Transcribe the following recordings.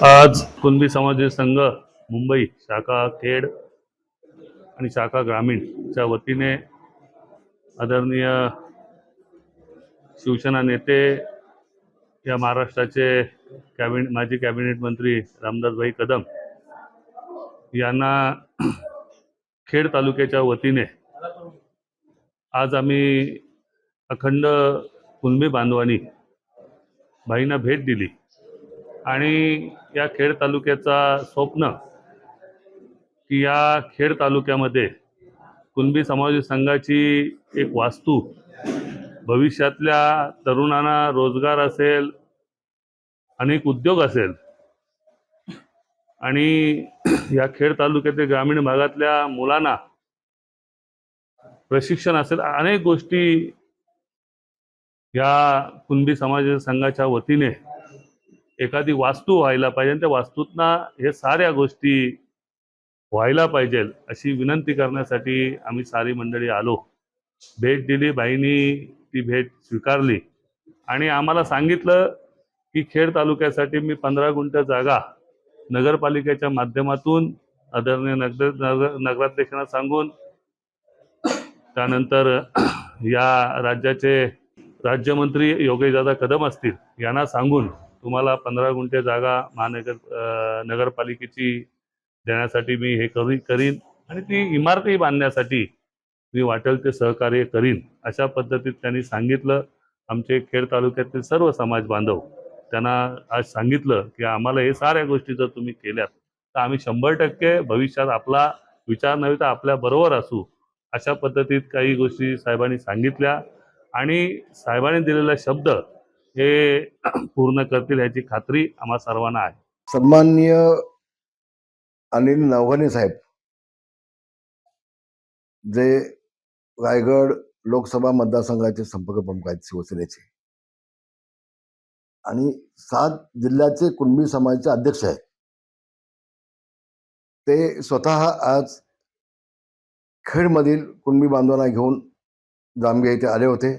आज कुणबी समाज संघ मुंबई शाखा खेड आणि शाखा ग्रामीणच्या वतीने आदरणीय शिवसेना नेते या महाराष्ट्राचे माजी कॅबिनेट मंत्री रामदासभाई कदम यांना खेड तालुक्याच्या वतीने आज आम्ही अखंड कुणबी बांधवांनी भाईंना भेट दिली आणि या खेड तालुक्याचा स्वप्न की या खेड तालुक्यामध्ये कुणबी समाज संघाची एक वास्तू भविष्यातल्या तरुणांना रोजगार असेल, अनेक उद्योग असेल आणि या खेड तालुक्यातील ग्रामीण भागातल्या मुलांना प्रशिक्षण असेल, अनेक गोष्टी या कुणबी समाज संघाच्या वतीने एखादी वास्तू व्हायला पाहिजे आणि त्या वास्तूतना हे साऱ्या गोष्टी व्हायला पाहिजे अशी विनंती करण्यासाठी आम्ही सारी मंडळी आलो. भेट दिली, बाईंनी ती भेट स्वीकारली आणि आम्हाला सांगितलं की खेड तालुक्यासाठी मी 15 गुंठ जागा नगरपालिकेच्या माध्यमातून आदरणीय नगराध्यक्षांना सांगून, त्यानंतर या राज्याचे राज्यमंत्री योगेशदादा कदम असतील यांना सांगून तुम्हाला 15 गुंठे जागा नगरपालिकेची देण्यासाठी मी हे करीन आणि ती इमारतही बांधण्यासाठी मी वाटेल ते सहकार्य करीन अशा पद्धतीत त्यांनी सांगितलं. आमचे खेड तालुक्यातील सर्व समाज बांधव त्यांना आज सांगितलं की आम्हाला हे साऱ्या गोष्टी जर तुम्ही केल्यात तर आम्ही 100% भविष्यात आपला विचार नव्हे तर आपल्या बरोबर असू अशा पद्धतीत काही गोष्टी साहेबांनी सांगितल्या आणि साहेबांनी दिलेला शब्द हे पूर्ण करतील याची खात्री आम्हा सर्वांना आहे. सन्माननीय अनिल नवघणे साहेब जे रायगड लोकसभा मतदारसंघाचे संपर्क प्रमुख आहेत शिवसेनेचे आणि 7 जिल्ह्याचे कुणबी समाजाचे अध्यक्ष आहेत, ते स्वतः आज खेडमधील कुणबी बांधवांना घेऊन जांभे येथे आले होते.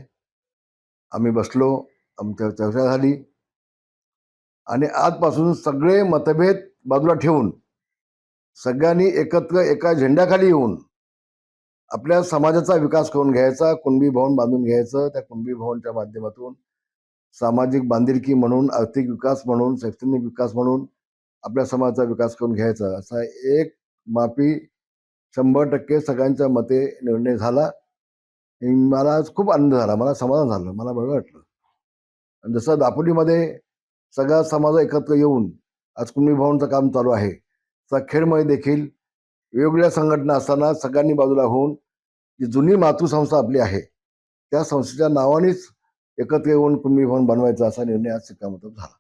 आम्ही बसलो, आमच्या चर्चा झाली आणि आजपासून सगळे मतभेद बाजूला ठेवून सगळ्यांनी एकत्र एका झेंड्याखाली येऊन आपल्या समाजाचा विकास करून घ्यायचा, कुणबी भवन बांधून घ्यायचं. त्या कुणबी भवनच्या माध्यमातून सामाजिक बांधिलकी म्हणून, आर्थिक विकास म्हणून, शैक्षणिक विकास म्हणून आपल्या समाजाचा विकास करून घ्यायचा असा एक माफी 100% सगळ्यांच्या मते निर्णय झाला. मला खूप आनंद झाला, मला समाधान झालं, मला बरं वाटलं. आणि जसं दापोलीमध्ये सगळा समाज एकत्र येऊन आज कुणबी भवनचं काम चालू आहे, तसं खेडमध्ये देखील वेगवेगळ्या संघटना असताना सगळ्यांनी बाजूला होऊन जी जुनी मातृसंस्था आपली आहे त्या संस्थेच्या नावानेच एकत्र येऊन कुणबी भवन बनवायचा असा निर्णय आज शिक्कामोर्तब झाला.